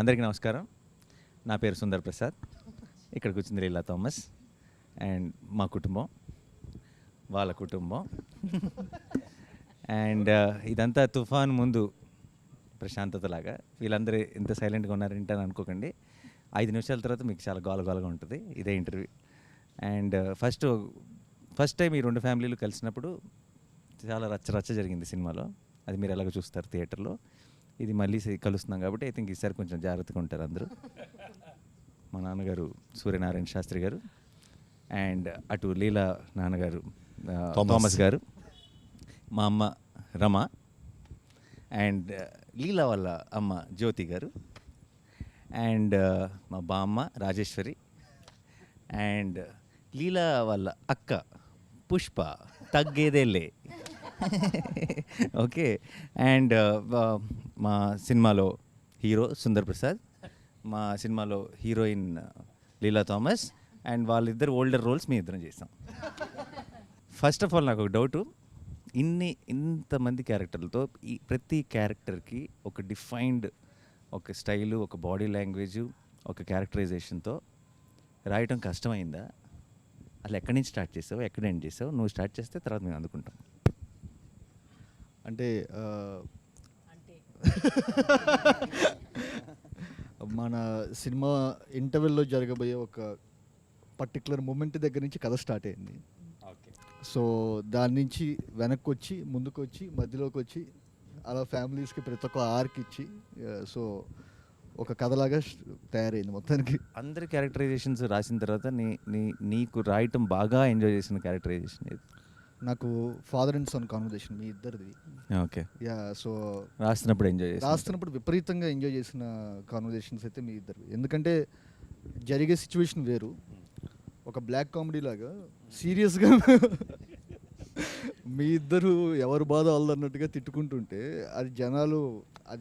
అందరికీ నమస్కారం. నా పేరు సుందర్ ప్రసాద్. ఇక్కడ కూర్చుంది లీలా థామస్ అండ్ మా కుటుంబం, వాళ్ళ కుటుంబం. అండ్ ఇదంతా తుఫాన్ ముందు ప్రశాంతతలాగా. వీళ్ళందరూ ఇంత సైలెంట్గా ఉన్నారంటే అని అనుకోకండి. 5 నిమిషాల తర్వాత మీకు చాలా గోలగోలగా ఉంటుంది ఇదే ఇంటర్వ్యూ. అండ్ ఫస్ట్ టైం ఈ 2 ఫ్యామిలీలు కలిసినప్పుడు చాలా రచ్చ జరిగింది సినిమాలో. అది మీరు ఎలాగో చూస్తారు థియేటర్లో. ఇది మళ్ళీ కలుస్తున్నాం కాబట్టి ఐ థింక్ ఈసారి కొంచెం జాగ్రత్తగా ఉంటారు అందరూ. మా నాన్నగారు సూర్యనారాయణ శాస్త్రి గారు అండ్ అటు లీలా నాన్నగారు థామస్ గారు, మా అమ్మ రమ అండ్ లీలా వాళ్ళ అమ్మ జ్యోతి గారు అండ్ మా బామ్మ రాజేశ్వరి అండ్ లీలా వాళ్ళ అక్క పుష్ప తగ్గేదేలే. ఓకే. అండ్ మా సినిమాలో హీరో సుందర్ ప్రసాద్, మా సినిమాలో హీరోయిన్ లీలా థామస్ అండ్ వాళ్ళిద్దరు ఓల్డర్ రోల్స్ మీ ఇద్దరం చేసాం. ఫస్ట్ ఆఫ్ ఆల్ నాకు ఒక డౌటు, ఇంతమంది క్యారెక్టర్లతో ఈ ప్రతి క్యారెక్టర్కి ఒక డిఫైన్డ్ ఒక స్టైలు, ఒక బాడీ లాంగ్వేజు, ఒక క్యారెక్టరైజేషన్తో రాయటం కష్టమైందా? అసలు ఎక్కడి నుంచి స్టార్ట్ చేసావు, ఎక్కడ ఎండ్ చేసావు? నువ్వు స్టార్ట్ చేస్తే తర్వాత మేము అందుకుంటాం. అంటే మన సినిమా ఇంటర్వెల్లో జరగబోయే ఒక పర్టికులర్ మూమెంట్ దగ్గర నుంచి కథ స్టార్ట్ అయింది. సో దాని నుంచి వెనక్కి వచ్చి ముందుకు వచ్చి మధ్యలోకి వచ్చి అలా ఫ్యామిలీస్కి ప్రతి ఒక్క ఆర్క్ ఇచ్చి సో ఒక కథలాగా తయారైంది మొత్తానికి. అందరి క్యారెక్టరైజేషన్స్ రాసిన తర్వాత నీకు రాయటం బాగా ఎంజాయ్ చేసిన క్యారెక్టరైజేషన్ ఏది? నాకు ఫాదర్ అండ్ సన్ కాన్వర్జేషన్ మీ ఇద్దరిది. ఓకే. యా. సో రాస్తున్నప్పుడు విపరీతంగా ఎంజాయ్ చేసిన కాన్వర్జేషన్స్ అయితే మీ ఇద్దరు. ఎందుకంటే జరిగే సిచ్యువేషన్ వేరు, ఒక బ్లాక్ కామెడీ లాగా సీరియస్గా మీ ఇద్దరు ఎవరు బాధ అన్నట్టుగా తిట్టుకుంటుంటే అది జనాలు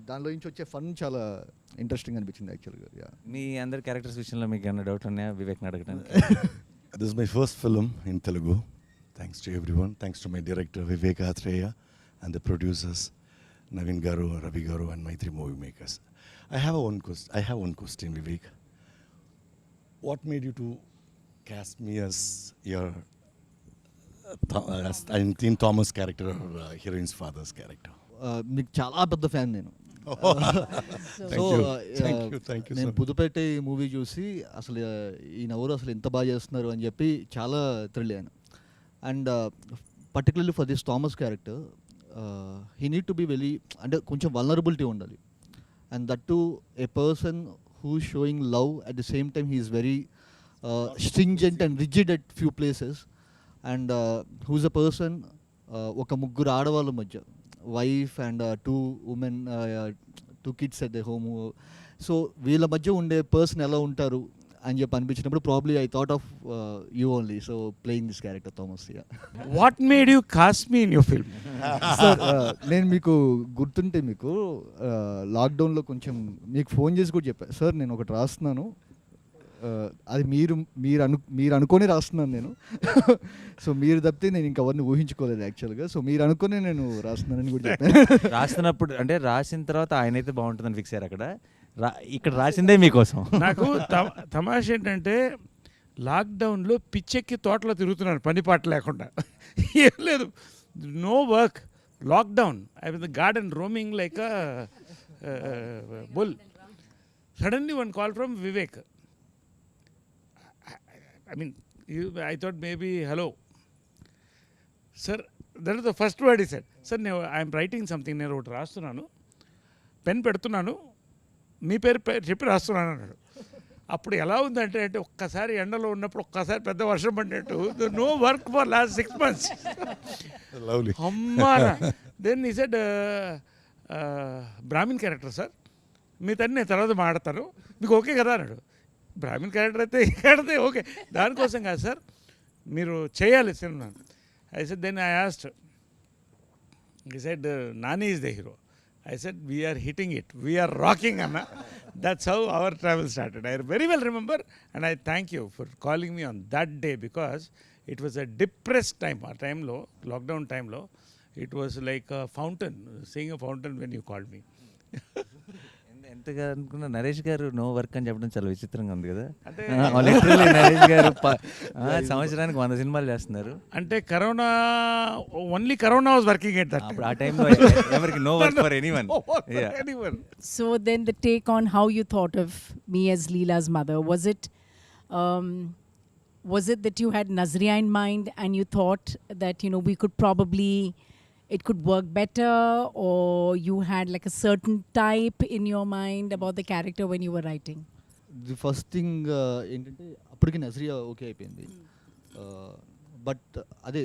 దానిలో నుంచి వచ్చే ఫన్ చాలా ఇంట్రెస్టింగ్ అనిపించింది యాక్చువల్గా. యా. మీ అందరి క్యారెక్టర్స్ విషయంలో మీకు ఏమైనా డౌట్ ఉన్నాయా వివేక్ని అడగడానికి? This is my first film in Telugu. Thanks to everyone. Thanks to my director Vivek Atreya and the producers Navin Garu, Ravi Garu and my 3 movie makers. I have one question, Vivek. What made you to cast me as your in Thomas character or heroine's father's character? మీకు చాలా పెద్ద fan నేను. Thank you. నేను పుదుపేట movie చూసి అసలు ఈ నవ్వురు అసలు ఎంత బాగా చేస్తున్నారు అని చెప్పి చాలా థ్రిల్ అయ్యాను. And particularly for this Thomas character he need to be very, అంటే కొంచెం వల్నరబిలిటీ ఉండాలి. And that to a person who showing love at the same time he is very stringent and rigid at few places. And whose a person ఒక ముగ్గురు ఆడవాళ్ళ మధ్య, wife and 2 women, 2 kids at the home. So వీళ్ళ మధ్య ఉండే person ఎలా ఉంటారు అని చెప్పి అనిపించినప్పుడు probably I thought of you only. So playing this character Thomas. What made you cost me in your film? Sir నేను మీకు గుర్తుంటే మీకు లాక్డౌన్లో కొంచెం మీకు ఫోన్ చేసి కూడా చెప్పాను, సార్ నేను ఒకటి రాస్తున్నాను, అది మీరు అనుకొని రాస్తున్నాను నేను. సో మీరు తప్పితే నేను ఇంకెవరిని ఊహించుకోలేదు యాక్చువల్గా. సో మీరు అనుకుని నేను రాస్తున్నానని కూడా చెప్పాను. రాస్తున్నప్పుడు అంటే రాసిన తర్వాత ఆయన అయితే బాగుంటుందని ఫిక్స్ అయ్యారు. ఇక్కడ రాసిందే మీకోసం. నాకు తమాష ఏంటంటే లాక్డౌన్లో పిచ్చెక్కి తోటలో తిరుగుతున్నాను పని పాట లేకుండా. ఏం లేదు, no work, lockdown. I was the garden roaming like a bull. Suddenly one call from Vivek. I mean, I thought maybe, hello. Sir, that is the first word he said. Sir, I am writing something, నేను ఒకటి రాస్తున్నాను, pen పెడుతున్నాను, మీ పేరు చెప్పి రాస్తున్నాను అన్నాడు. అప్పుడు ఎలా ఉందంటే అంటే ఒక్కసారి ఎండలో ఉన్నప్పుడు ఒక్కసారి పెద్ద వర్షం పడినట్టు, no work for last 6 months. అమ్మారా. దెన్ ఈ సెడ్ బ్రాహ్మిన్ క్యారెక్టర్ సార్, మీ తన్ని నేను తర్వాత మాడతాను, మీకు ఓకే కదా అన్నాడు. బ్రాహ్మిన్ క్యారెక్టర్ అయితే ఓకే, దానికోసం కాదు సార్, మీరు చేయాలి cinema. I said then I asked, he said Nani is the hero. I said we are hitting it, we are rocking Anna. That's how our travel started. I very well remember, and I thank you for calling me on that day because it was a depressed time. Our time lo, lockdown time lo, it was like a fountain, seeing a fountain when you called me. ఎంతగా అనుకున్నా నరేష్ గారు no work అని చెప్పడం చాలా విచిత్రంగా ఉంది కదా. అంటే లిటరల్లీ నరేష్ గారు సంవత్సరానికి 100 సినిమాలు చేస్తున్నారు. అంటే corona, only corona was working at that. అప్పుడు ఆ టైంలో ఎవరికి no work for anyone. So then the take on how you thought of me as Leela's mother, was it that you had Nazriya in mind and you thought that, you know, we could probably, it could work better, or you had like a certain type in your mind about the character when you were writing? The first thing ఏంటంటే అప్పటికి Nazriya okay అయిపోయింది. But అదే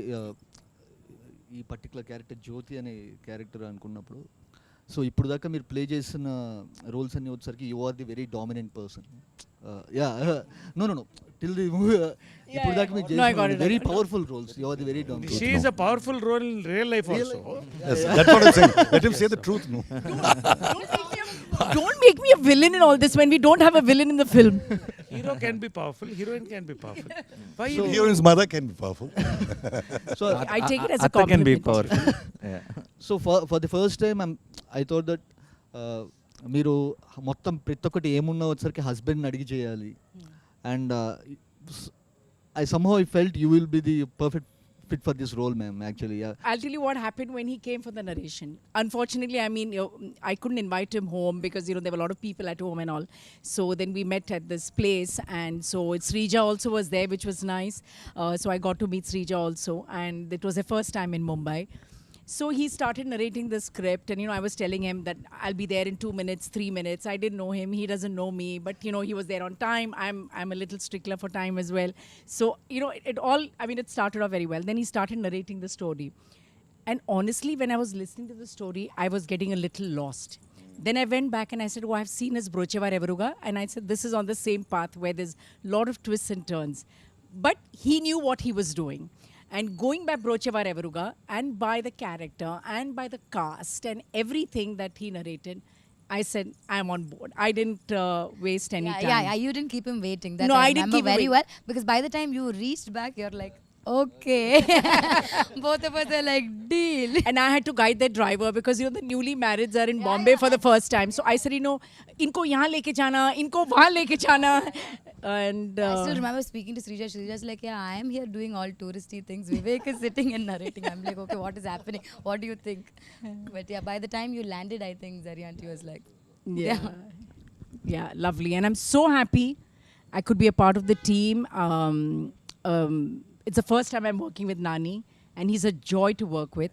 ఈ particular character జ్యోతి అనే character అనుకున్నప్పుడు, so ఇప్పుడు దాకా మీరు ప్లే చేసిన రోల్స్ అన్నీ వచ్చేసరికి you are the very dominant person. Yeah no no no till the movie ఇప్పుడు దాకా మీరు No, I got చేసిన it, very I got it. Powerful roles, you are the very dominant. She is a powerful role in real life also. Yes, that's what I'm saying. Let him say the truth. No. Don't make me a villain in all this when we don't have a villain in the film. Hero can be powerful, heroine can be powerful. Why So you- heroine's mother can be powerful. సో I take it as a అత్త can be compliment. Powerful. So for the first time I thought that మీరు మొత్తం ప్రతి ఒక్కటి ఏమున్నా వచ్చరికి హస్బెండ్ని అడిగి చేయాలి. And I somehow I felt you will be the perfect fit for this role, ma'am, actually. Yeah. I'll tell you what happened when he came for the narration. Unfortunately, I mean, I couldn't invite him home because, you know, there were a lot of people at home and all. So then we met at this place, and so Srija also was there, which was nice. So I got to meet Srija also, and it was the first time in Mumbai. So he started narrating the script, and, you know, I was telling him that I'll be there in 2 minutes, 3 minutes. I didn't know him, he doesn't know me, but, you know, he was there on time. I'm a little stickler for time as well. So, you know, it all, I mean, it started off very well. Then he started narrating the story. And honestly, when I was listening to the story, I was getting a little lost. Then I went back and I said, oh, I've seen his Brochevar Evaruga. And I said, this is on the same path where there's a lot of twists and turns. But he knew what he was doing. And going by Brochevar Evaruga and by the character and by the cast and everything that he narrated, I said, I'm on board. I didn't waste any time. Yeah, you didn't keep him waiting. That No, I I didn't remember keep him very waiting. well, because by the time you reached back, you're like, okay. Both of us are like, deal. And I had to guide that driver because, you know, the newly marrieds are in Bombay for the first time. So I said, you know, inko yahan leke jana, inko wahan leke jana. And I still remember speaking to Srija. Srija's like, yeah, I am here doing all touristy things. Vivek is sitting and narrating. I'm like, okay, what is happening? What do you think? But yeah, by the time you landed, I think Zaryanti was like, yeah, lovely. And I'm so happy I could be a part of the team. It's the first time I'm working with Nani, and he's a joy to work with.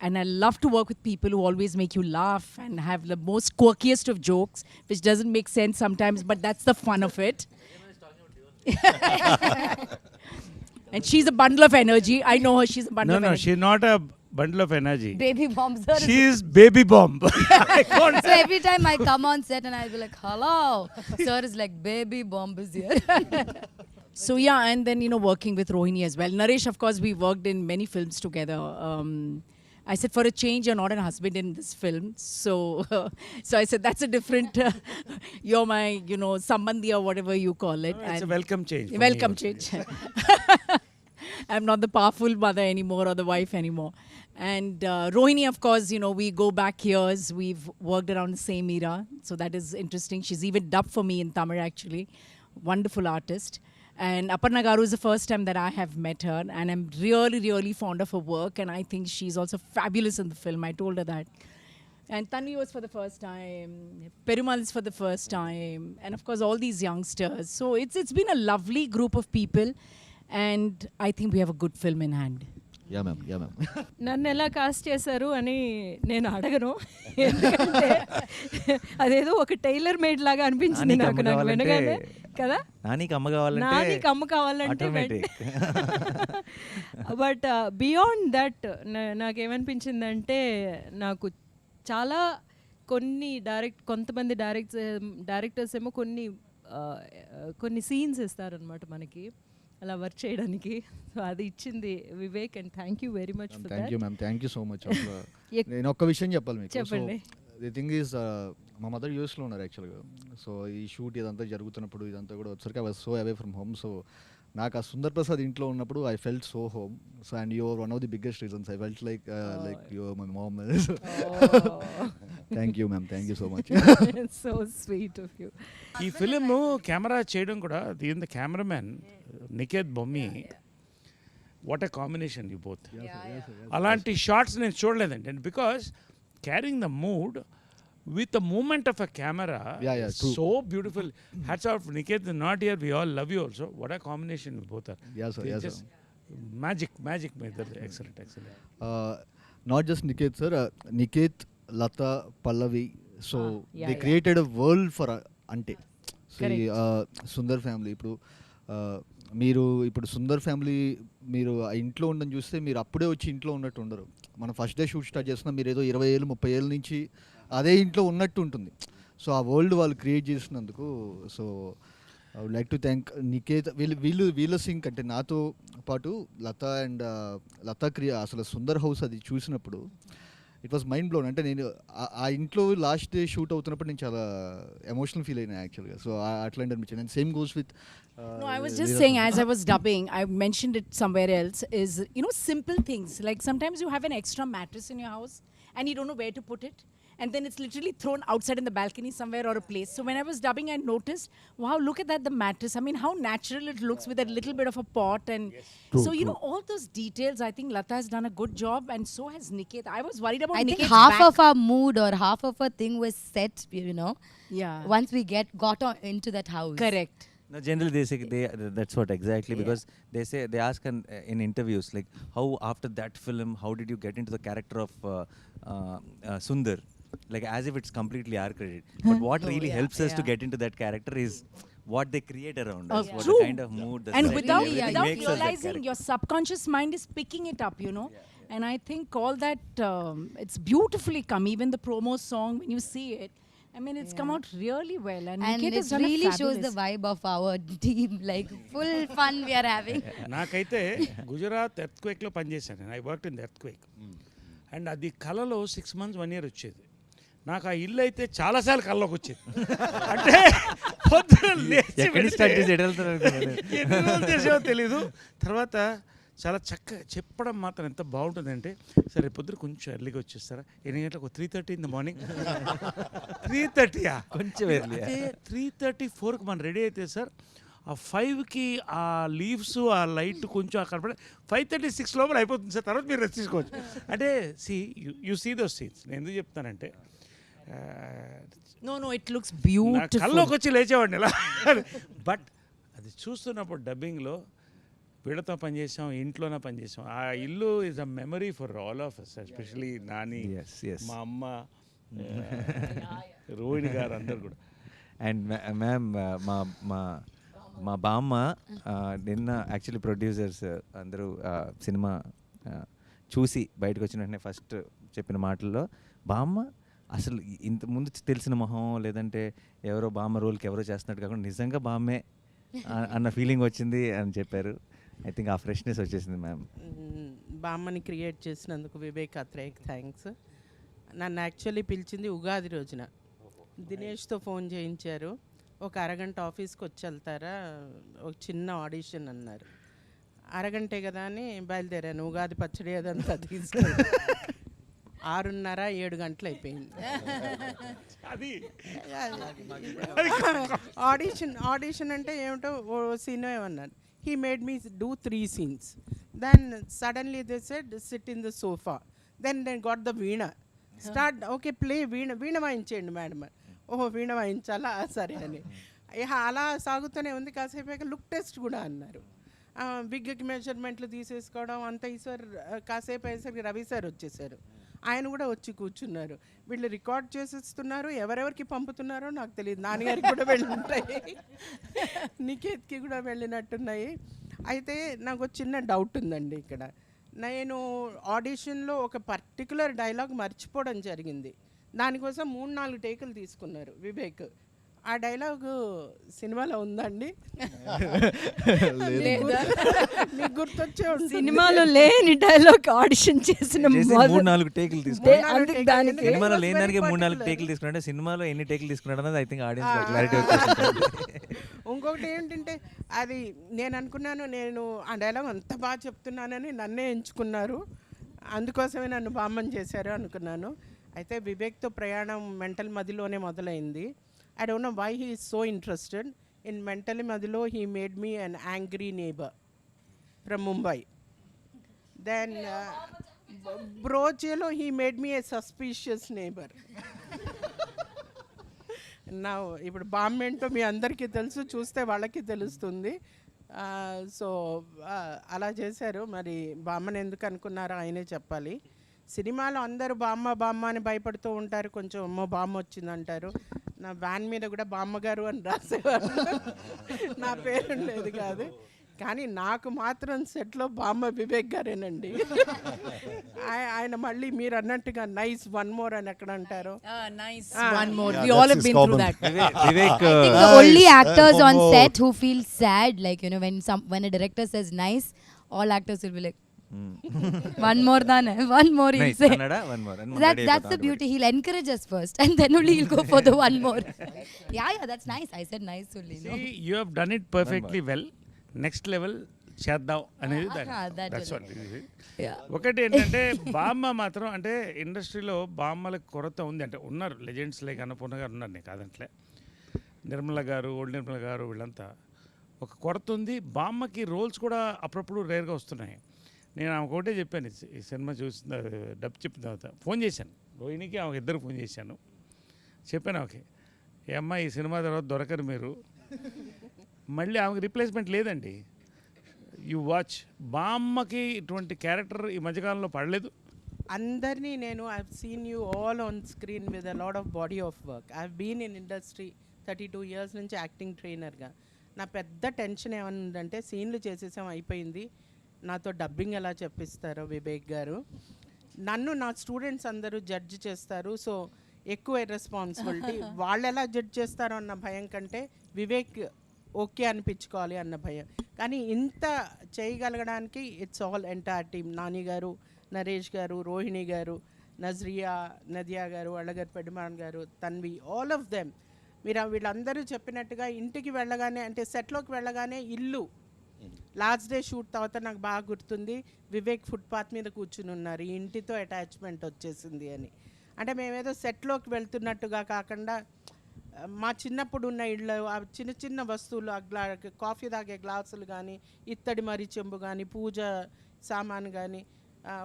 And I love to work with people who always make you laugh and have the most quirkiest of jokes, which doesn't make sense sometimes, but that's the fun of it. And she's a bundle of energy. I know her, she's a bundle of No, energy. she's not a bundle of energy. baby bomb, sir. She is baby bomb. So every time I come on set and I'll be like, hello. Sir is like, baby bomb is here. So yeah, and then, you know, working with Rohini as well. Naresh, of course, we worked in many films together. I said, for a change, you're not a husband in this film. So so I said, that's a different, you're my, you know, sambandhi or whatever you call it. It's a And welcome change. for me welcome also. change. I'm not the powerful mother anymore or the wife anymore. And Rohini, of course, you know, we go back years. We've worked around the same era. So that is interesting. She's even dubbed for me in Tamil, actually. Wonderful artist. And Aparna Garu is the first time that I have met her. And I'm really, really fond of her work. And I think she's also fabulous in the film. I told her that. And Tanvi was for the first time. Perumal is for the first time. And of course, all these youngsters. So it's been a lovely group of people. And I think we have a good film in hand. Yeah ma'am, yeah ma'am. నన్ను ఎలా cost చేశారు అని నేను అడగను, ఎందుకంటే అదేదో ఒక tailor made లాగా అనిపించింది నానికి నాకు అమ్మ వినగానే కావాలంటే- కదా. నానికి అమ్మ కావాలంటే నానికి అమ్మ కావాలంటే automatic. బట్ బియాండ్ దట్ నాకేమనిపించిందంటే, నాకు చాలా కొంతమంది డైరెక్టర్స్ ఏమో కొన్ని సీన్స్ ఇస్తారనమాట మనకి అలా వర్క్ చేయడానికి. సో అది ఇచ్చింది Vivek, and thank you very much for thank you that. Ma'am, thank you so much. నేను ఒక్క విషయం చెప్పాలి మీకు. చెప్పండి. ది థింగ్ ఈజ్, మా మదర్ యూఎస్లో ఉన్నారు యాక్చువల్గా. సో ఈ షూట్ ఇదంతా జరుగుతున్నప్పుడు ఇదంతా కూడా వచ్చరికి I was so away from home. So నాకు ఆ సుందర్ ప్రసాద్ ఇంట్లో ఉన్నప్పుడు I felt so home. So and your one of the biggest reasons. I felt like your my mom. Thank you ma'am, thank you so much. So sweet of you. ఈ film camera చేయడం కూడా దీని cameraman Niket Bommi, what a combination you both. అలాంటి shorts నేను చూడలేదండి. And because carrying the mood with the movement of a camera, Yeah, true. so beautiful. Hats off, Niket is not here, we all love you also. What a combination you both are. Yeah, sir. They Yes, just sir. magic made that. Excellent. Not just Niket, sir. Niket, Lata, Pallavi. So yeah, they yeah. created a world for Ante. Correct. Sundar family ఇప్పుడు మీరు ఇప్పుడు Sundar family మీరు ఆ ఇంట్లో ఉండని చూస్తే మీరు అప్పుడే వచ్చి ఇంట్లో ఉన్నట్టు ఉండరు. మనం ఫస్ట్ డే షూట్ స్టార్ట్ చేస్తున్నా, మీరు ఏదో 20 ఏళ్ళు 30 ఏళ్ళ నుంచి అదే ఇంట్లో ఉన్నట్టు ఉంటుంది. సో ఆ వరల్డ్ వాళ్ళు క్రియేట్ చేసినందుకు so I would like to thank Niket. వీళ్ళ సింక్ అంటే నాతో పాటు లత అండ్ లత అసలు సుందర్ హౌస్ అది చూసినప్పుడు ఇట్ వాస్ మైండ్ బ్లోన్. అంటే నేను ఆ ఇంట్లో లాస్ట్ డే షూట్ అవుతున్నప్పుడు నేను చాలా ఎమోషనల్ ఫీల్ అయినా యాక్చువల్గా. సో అట్లాంటి అనిపించింది. And same goes with No, I was just saying, as I was dubbing, I mentioned it somewhere else, is, simple things. Like sometimes you have an extra mattress in your house and you don't know where to put it. And then it's literally thrown outside in the balcony somewhere or a place. So when I was dubbing, I noticed, wow, look at that, the mattress. I mean, how natural it looks with a little bit of a pot. And so, all those details, I think Lata has done a good job, and so has Niket. I was worried about I think Niket's half back. of our mood or half of our thing was set, Yeah. once we got into that house. Correct. No, generally they say that's what exactly, because they ask in interviews like, how after that film, how did you get into the character of Sundar? Like as if it's completely our credit. But what really helps us to get into that character is what they create around us, what True. the kind of mood, the And setting, without everything makes us that realizing, character. your subconscious mind is picking it up, And I think all that, it's beautifully come. Even the promo song, when you see it, I mean, it's come out really well. And And Niket it has done really a shows the fabulous. vibe of our team, like full fun we are having. నాకైతే గుజరాత్ ఎర్త్క్వేక్లో పనిచేశాను నేను. I work in the earthquake. And అది కళలో 6 months 1 year వచ్చేది. నాకు ఆ ఇల్లు అయితే చాలాసార్లు కళ్ళలోకి వచ్చేది. అంటే పొద్దున లేచి ఎక్కడి నుంచి start చేసి ఎటు వెళ్తున్నారు అనుకున్నాను. ఎన్ని రోజులు చేసావో తెలీదు. తర్వాత చాలా చక్కగా చెప్పడం మాత్రం ఎంత బాగుంటుందంటే, సరే పొద్దున కొంచెం ఎర్లీగా వచ్చేస్తారా, 8 గంటలకు 3:30 in the morning. 3:30 కొంచెం early. 3:30 4కి మనం రెడీ అయితే సార్, ఆ 5కి ఆ లీవ్స్ ఆ లైట్ కొంచెం అక్కడ పడి 5:36 లోపల అయిపోతుంది సార్. తర్వాత మీరు రెస్ట్ తీసుకోవచ్చు. అంటే యూ సీ దోస్ సీన్స్. నేను ఎందుకు చెప్తానంటే, No, it looks నా beautiful. కల్లోకి వచ్చి లేచేవాడిని ఇలా. బట్ అది చూస్తున్నప్పుడు డబ్బింగ్లో వీళ్ళతో పనిచేసాం, ఇంట్లోనే పనిచేసాం. ఆ ఇల్లు is a memory for all of us, especially Nani, Yes. మా అమ్మ, రోహిణి గారు అందరు కూడా. అండ్ మ్యామ్ మా బామ్మ నిన్న యాక్చువల్లీ ప్రొడ్యూసర్స్ అందరూ సినిమా చూసి బయటకు వచ్చిన వెంటనే ఫస్ట్ చెప్పిన మాటల్లో, బామ్మ అసలు ఇంత ముందు తెలిసిన మొహం లేదంటే ఎవరో బామ్మ రోల్కి ఎవరో చేస్తున్నట్టు కాకుండా నిజంగా బామ్మే అన్న ఫీలింగ్ వచ్చింది అని చెప్పారు. ఐ థింక్ ఆ ఫ్రెష్నెస్ వచ్చేసింది మ్యామ్. బామ్మని క్రియేట్ చేసినందుకు వివేక్ అత్రేయకి థ్యాంక్స్. నన్ను యాక్చువల్లీ పిలిచింది ఉగాది రోజున. దినేష్తో ఫోన్ చేయించారు, ఒక అరగంట ఆఫీస్కి వచ్చి వెళ్తారా, ఒక చిన్న ఆడిషన్ అన్నారు. అరగంటే కదా అని బయలుదేరాను. ఉగాది పచ్చడి అదంతా తీసుకొని 6:30 7 గంటలు అయిపోయింది. అది ఆడిషన్ అంటే ఏమిటో ఓ సీన్ ఏమన్నారు. He made me do 3 scenes. Then suddenly they said, sit in the sofa. Then they got the veena. Start, okay, play veena వాయించేయండి మేడం. ఓహో వీణ వాయించాలా, సరే అని. అలా సాగుతూనే ఉంది. కాసేపు లుక్ టెస్ట్ కూడా అన్నారు. బిగ్కి మెజర్మెంట్లు తీసేసుకోవడం అంత ఈసారి కాసేపు అయ్యేసరికి రవి సార్ వచ్చేసారు. ఆయన కూడా వచ్చి కూర్చున్నారు. వీళ్ళు రికార్డ్ చేసేస్తున్నారు, ఎవరెవరికి పంపుతున్నారో నాకు తెలియదు. నాన్నగారికి కూడా వెళ్ళి ఉంటాయి, నికేత్కి కూడా వెళ్ళినట్టున్నాయి. అయితే నాకు చిన్న డౌట్ ఉందండి ఇక్కడ. నేను ఆడిషన్లో ఒక పర్టికులర్ డైలాగ్ మర్చిపోవడం జరిగింది. దానికోసం 3-4 టేకులు తీసుకున్నారు వివేక్. ఆ డైలాగ్ సినిమాలో ఉందండి? మీకు గుర్తొచ్చే ఉంటుంది. సినిమాలో లేని డైలాగ్ ఆడిషన్ చేసిన 3-4 టేకులు తీసుకున్నాడు. దానికి సినిమాలో లేని దానికి 3-4 టేకులు తీసుకున్నాడు. సినిమాలో ఎన్ని టేకులు తీసుకున్నాడు అన్నది ఐ థింక్ ఆడియన్స్ క్లారిటీ వచ్చేసింది. ఇంకొకటి ఏంటంటే, అది నేను అనుకున్నాను, నేను ఆ డైలాగ్ అంత బాగా చెప్తున్నానని నన్నే ఎంచుకున్నారు, అందుకోసమే నన్ను బామ్మని చేశారు అనుకున్నాను. అయితే వివేక్తో ప్రయాణం మెంటల్ మదిలోనే మొదలైంది. I don't know why he is so interested in mental Madhilo. He made me an angry neighbour from Mumbai. Then బ్రోచేలో he made me a suspicious neighbour. నా ఇప్పుడు బామ్మ ఏంటో మీ అందరికీ తెలుసు, చూస్తే వాళ్ళకి తెలుస్తుంది. సో అలా చేశారు. మరి బామ్మని ఎందుకు అనుకున్నారో ఆయనే చెప్పాలి. సినిమాలో అందరూ బామ్మ బామ్మ అని భయపడుతూ ఉంటారు, కొంచెం అమ్మో బామ్మ వచ్చిందంటారు. నా వ్యాన్ మీద కూడా బామ్మగారు అని రాసేవారు, నా పేరు ఉండేది కాదు. కానీ నాకు మాత్రం సెట్లో బామ్మ వివేక్ గారేనండి. ఆయన మళ్ళీ మీరు అన్నట్టుగా నైస్ వన్ మోర్ అని ఎక్కడ అంటారు. Nice. Ah. One more. Yeah, We all that's have his been through common. that. Vivek, I think the only actors on set who feel sad, like, you know, when a director says nice, all actors will be like, one more than one more he'll nice. say. Kannada, one more. That's the beauty. He'll encourage us first, and then only he'll go for the one more. Yeah, that's nice. I said nice only. No? See, you have done it perfectly well. Next level చేద్దాం అనేది that's what. Yeah. ఒకటి ఏంటంటే బామ్మ మాత్రం అంటే ఇండస్ట్రీలో బామ్మలకు కొరత ఉంది. అంటే ఉన్నారు లెజెండ్స్ లైక్ అన్నపూర్ణ గారు ఉన్నారు, నేను కాదంట్లే, నిర్మల గారు, ఓల్డ్ నిర్మల గారు, వీళ్ళంతా ఒక కొరత ఉంది. బామ్మకి రోల్స్ కూడా అప్పుడప్పుడు రేర్గా వస్తున్నాయి. నేను ఆమెకు ఒకటే చెప్పాను, ఈ సినిమా చూసిన డబ్ చెప్పిన తర్వాత ఫోన్ చేశాను రోహిణికి, ఆమెకు ఇద్దరు ఫోన్ చేశాను. చెప్పాను ఓకే ఏ అమ్మ ఈ సినిమా తర్వాత దొరకరు మీరు, మళ్ళీ ఆమెకు రిప్లేస్మెంట్ లేదండి. You watch. బామ్మకి ఇటువంటి క్యారెక్టర్ ఈ మధ్యకాలంలో పడలేదు. అందరినీ నేను I seen you all on screen with a lot of body of work. I been in industry 32 years నుంచి యాక్టింగ్ ట్రైనర్గా. నా పెద్ద టెన్షన్ ఏమనుందంటే సీన్లు చేసేసాం అయిపోయింది, నాతో డబ్బింగ్ ఎలా చెప్పిస్తారో వివేక్ గారు. నన్ను నా స్టూడెంట్స్ అందరూ జడ్జ్ చేస్తారు, సో ఎక్కువ రెస్పాన్సిబిలిటీ. వాళ్ళు ఎలా జడ్జ్ చేస్తారో అన్న భయం కంటే వివేక్ ఓకే అనిపించుకోవాలి అన్న భయం. కానీ ఇంత చేయగలగడానికి it's all entire team. Nani garu, Naresh గారు, రోహిణి గారు, నజ్రియా, నదియా గారు, అళ్ళగారు, పెడిమాన్ గారు, తన్వి, ఆల్ ఆఫ్ దెమ్. మీరు వీళ్ళందరూ చెప్పినట్టుగా ఇంటికి వెళ్ళగానే, అంటే సెట్లోకి వెళ్ళగానే ఇల్లు లాస్ట్ డే షూట్ తర్వాత నాకు బాగా గుర్తుంది, వివేక్ ఫుట్పాత్ మీద కూర్చుని ఉన్నారు, ఈ ఇంటితో అటాచ్మెంట్ వచ్చేసింది అని. అంటే మేమేదో సెట్లోకి వెళ్తున్నట్టుగా కాకుండా మా చిన్నప్పుడు ఉన్న ఇళ్ళు, ఆ చిన్న చిన్న వస్తువులు, కాఫీ తాగే గ్లాసులు కానీ, ఇత్తడి మరి చెంబు కానీ, పూజ సామాను కానీ,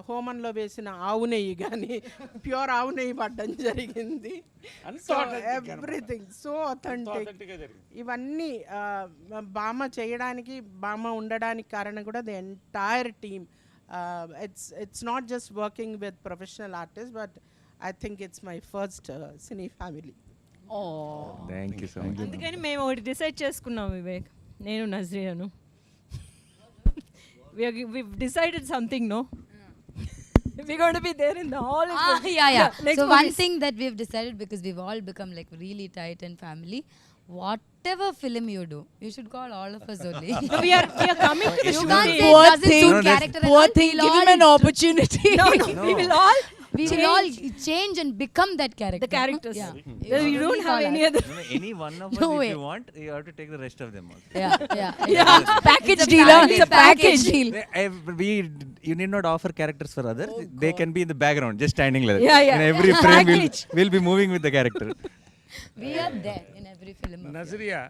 హోమంలో వేసిన ఆవు నెయ్యి కానీ, ప్యూర్ ఆవు నెయ్యి పడ్డం జరిగింది. So everything so authentic. ఇవన్నీ బామ్మ చేయడానికి, బామ్మ ఉండడానికి కారణం కూడా the entire team. It's not just working with professional artist, but I think it's my first cine family. Thank you so much. అందుకని మేము ఒకటి డిసైడ్ చేసుకున్నాం వివేక్, నేను నజ్రియాను. we've decided something, no? We're going to be there in the hall. Yeah. Next So movie. one thing that we've decided, because we've all become like really tight and family, whatever film you do, you should call all of us only. No, we are coming to the You shooting. can't say Poor it doesn't thing. suit No, that's- character. Poor and all. thing, We'll give him all an opportunity. No, we will all change and become that character. the characters. Yeah. You don't have any other. No, any one of us, No if way. you want, you have to take the rest of them also. Yeah. Package It's a deal. family, It's a package deal. You need not offer characters for others. They can be in the background, just standing like that. Yeah. In every frame, Package. we'll be moving with the character. We are there in every film. of Nazriya,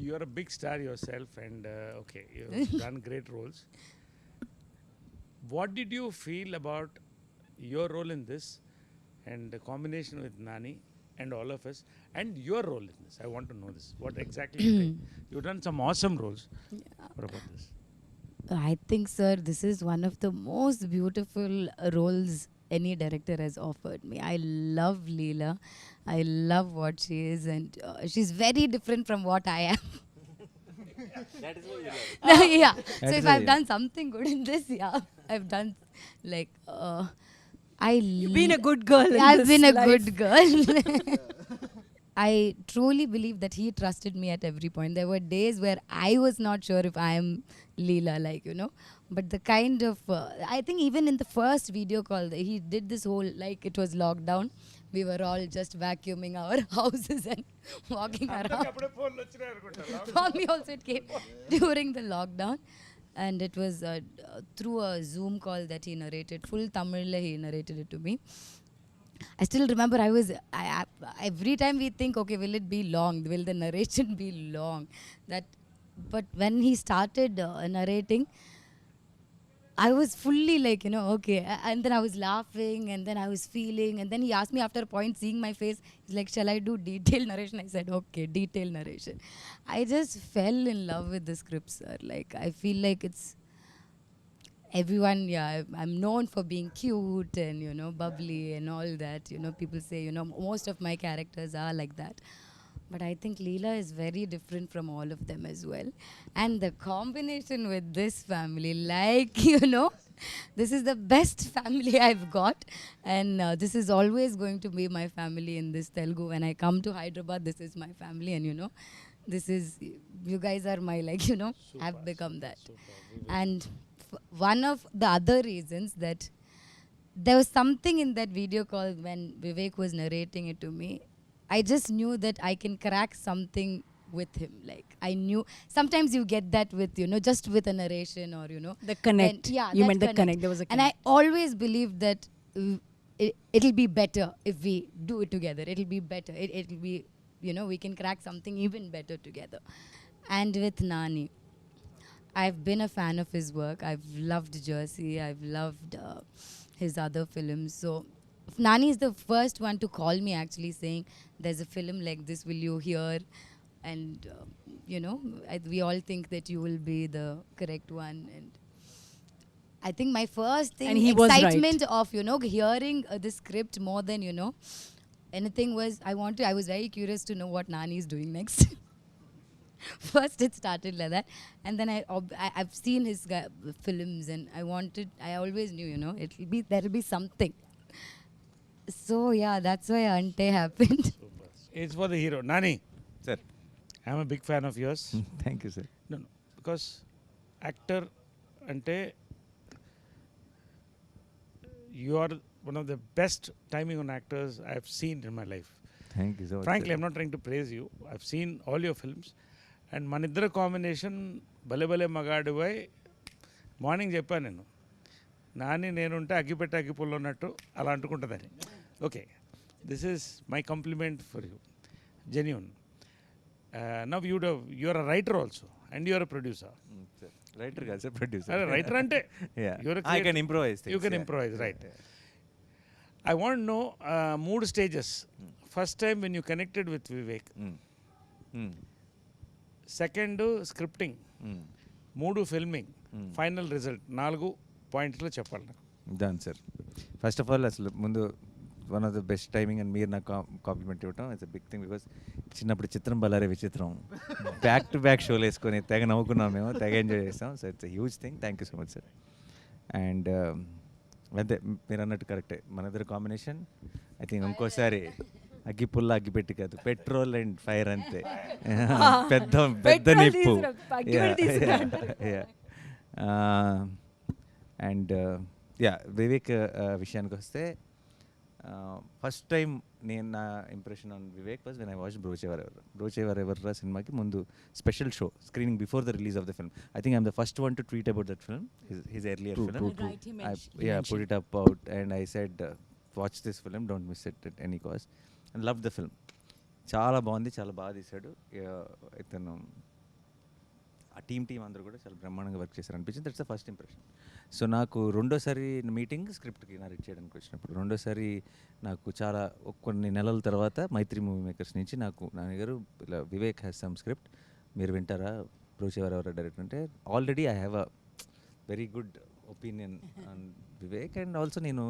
you are a big star yourself, and okay, you've done great roles. What did you feel about your role in this, and the combination with Nani and all of us, and your role in this? I want to know this. What exactly you think? You've done some awesome roles. What about this? I think, sir, this is one of the most beautiful roles any director has offered me. I love Leela. I love what she is, and she's very different from what I am. That is what you love. Yeah. That So is if why I've you- done something good in this, yeah, I've done like You've been a good girl. in I've this been a life. good girl. I truly believe that he trusted me at every point. There were days where I was not sure if I am Leela, like, you know. But the kind of, I think even in the first video call, he did this whole, like it was lockdown. We were all just vacuuming our houses and walking around. For me also it came during the lockdown. And it was through a Zoom call that he narrated. Full Tamil he narrated it to me. I still remember every time we think, okay, will it be long? Will the narration be long? But when he started narrating, I was fully like, okay. And then I was laughing, and then I was feeling, and then he asked me after a point, seeing my face, he's like, shall I do detailed narration? I said, okay, detailed narration. I just fell in love with the script, sir. Like, I feel like it's everyone, I'm known for being cute and bubbly and all that. People say, most of my characters are like that. But I think Leela is very different from all of them as well. And the combination with this family, like, this is the best family I've got. And this is always going to be my family in this Telugu. When I come to Hyderabad, this is my family. And, this is, you guys are my, like, I've become that. And one of the other reasons that there was something in that video call when Vivek was narrating it to me, I just knew that I can crack something with him. Like, I knew sometimes you get that with, just with a narration or, The connect. You that meant the connect. There was a And I connect. always believed that it'll be better if we do it together. It'll be better. It'll be, we can crack something even better together. And with Nani, I've been a fan of his work. I've loved Jersey. I've loved his other films. So Nani is the first one to call me actually saying, there's a film like this, will you hear? And, we all think that you will be the correct one. And I think my first thing, And he was right. excitement of, hearing the script more than, anything was, I was very curious to know what Nani is doing next. First it started like that, and then I've seen his films, and I always knew, there'll be something. So yeah, that's why Ante happened. It's for the hero. Nani, Sir, I'm a big fan of yours. thank you, sir. No, because actor ante you are one of the best timing on actors I've seen in my life. Thank you so much. Frankly, sir. I'm not trying to praise you. I've seen all your films. And మన ఇద్దరు combination భలే భలే మగాడు పోయి morning చెప్పాను నేను, నాని నేనుంటే అగ్గిపెట్టి అగ్గిపుల్ల ఉన్నట్టు అలా అంటుకుంటుందని. Okay, this is my compliment for you, genuine. Now you are a writer also and you are a producer. Writer కాదు సార్, ప్రొడ్యూసర్. రైటర్ అంటే I can improvise. You can improvise, right. I want know 3 stages. First time when you connected with Vivek, second scripting, 3 filming, final result, 4 పాయింట్లు చెప్పాలి నాకు. Done sir. First of all అసలు ముందు one of the best timing అని మీరు నాకు compliment ఇవ్వటం it's a big thing. Because చిన్నప్పుడు చిత్రం బలారే విచిత్రం బ్యాక్ టు బ్యాక్ షోలు వేసుకొని తెగ నవ్వుకున్నాం మేము, తెగ ఎంజాయ్ చేస్తాం. So it's a huge thing. Thank you so much sir. And అంతే మీరు అన్నట్టు కరెక్టే, మన ఇద్దరు కాంబినేషన్ ఐ థింక్ ఇంకోసారి అగ్గి పుల్ల అగ్గి పెట్టి కాదు, పెట్రోల్ అండ్ ఫైర్ అంతే. పెద్ద పెద్ద నిప్పు. అండ్ యా, వివేక్ విషయానికి వస్తే ఫస్ట్ టైం నేను నా impression on Vivek was when I watch Brochevarevar సినిమాకి ముందు special show screening before the release of the film. I think I'm the first one to tweet about that film, his earlier film. Put it up out and I said watch this film, don't miss it at any cost. And love the film. చాలా బాగుంది, చాలా బాగా తీశాడు ఇతను. ఆ team అందరూ కూడా చాలా బ్రహ్మాండంగా వర్క్ చేశారు అనిపించింది. That's the first impression. So నాకు రెండోసారి మీటింగ్ స్క్రిప్ట్కి నరేట్ చేయడానికి వచ్చినప్పుడు, రెండోసారి నాకు చాలా కొన్ని నెలల తర్వాత మైత్రి మూవీ మేకర్స్ నుంచి నాకు నాన్నగారు ఇలా వివేక్ హ్యాస్ సమ్ స్క్రిప్ట్, మీరు వింటారా, బ్రోచేవరెవర్ డైరెక్టర్ అంటే. Already I have a very good opinion on Vivek. And also నేను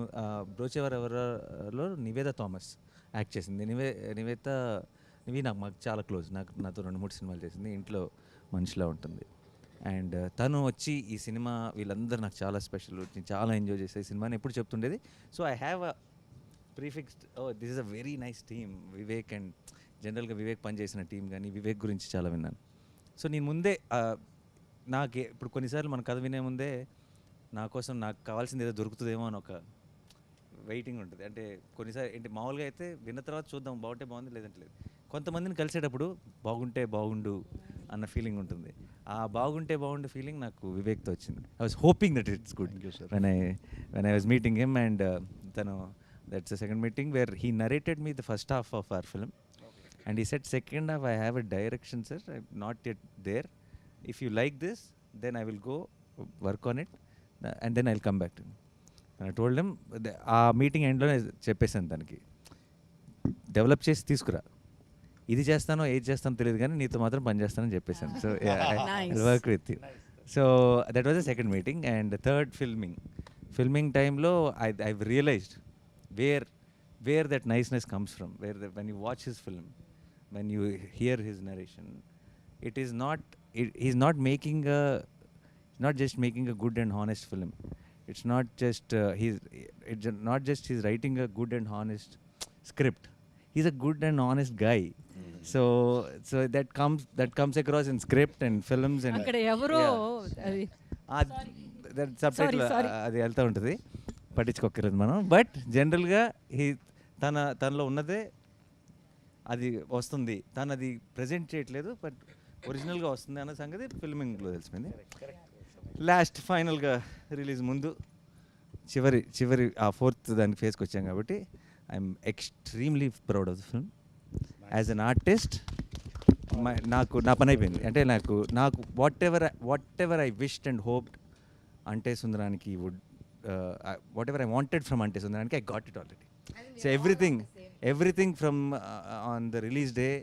బ్రోచేవరెవర్లో నివేదా థామస్ యాక్ట్ చేసింది. నివి మాకు చాలా క్లోజ్, నాతో 2-3 సినిమాలు చేసింది, ఇంట్లో మనిషిలా ఉంటుంది. అండ్ తను వచ్చి ఈ సినిమా వీళ్ళందరూ నాకు చాలా స్పెషల్, నేను చాలా ఎంజాయ్ చేసే ఈ సినిమాని ఎప్పుడు చెప్తుండేది. So I have a prefixed, this is a very nice team Vivek. And జనరల్గా వివేక్ పనిచేసిన టీం కానీ వివేక్ గురించి చాలా విన్నాను. సో నేను ముందే ఇప్పుడు కొన్నిసార్లు మన కథ వినే ముందే నా కోసం నాకు కావాల్సింది ఏదో దొరుకుతుందేమో అని ఒక వెయిటింగ్ ఉంటుంది. అంటే కొన్నిసార్లు ఏంటి మామూలుగా అయితే విన్న తర్వాత చూద్దాం, బాగుంటే బాగుంది లేదంటే లేదు. కొంతమందిని కలిసేటప్పుడు బాగుంటే బాగుండు అన్న ఫీలింగ్ ఉంటుంది. ఆ బాగుంటే బాగుండు ఫీలింగ్ నాకు వివేక్తో వచ్చింది. I was hoping that it's good when I was meeting him. And తను That's the second meeting where he narrated me the first half of our film. And he said, second half, I have a direction, sir. I'm not yet there. If you like this, then I will go work on it. And then I'll come back to you. And I told him, ఆ meeting ఎండ్లో చెప్పేసాను తనకి, develop చేసి తీసుకురా, ఇది చేస్తానో ఏది చేస్తానో తెలియదు కానీ నీతో మాత్రం పని చేస్తానని చెప్పేసాను. So work with you. So that was the second meeting. And third filming టైంలో I realised where that niceness comes from, when you watch his film, when you hear his narration, it is not, he's not making not just making a good and honest film. It's not just he's writing a good and honest script. He's a good and honest guy. So that comes across in script and films and అక్కడ ఎవరో అది subtitle అది వెళ్తూ ఉంటుంది, పట్టించుకోకర్లేదు మనం. But జనరల్గా తనలో ఉన్నదే అది వస్తుంది, తను అది ప్రజెంట్ చేయట్లేదు, బట్ ఒరిజినల్గా వస్తుంది అన్న సంగతి ఫిల్మింగ్లో తెలిసిపోయింది. లాస్ట్ ఫైనల్గా రిలీజ్ ముందు చివరి ఆ ఫోర్త్ దానికి ఫేస్కి వచ్చాం కాబట్టి I'm extremely proud of the film. As an artist నా పని అయిపోయింది. అంటే నాకు what ever I wished and hoped అంటే సుందరానికి would, whatever I wanted from Ante Sundaraniki, I got it already. So everything from on the release day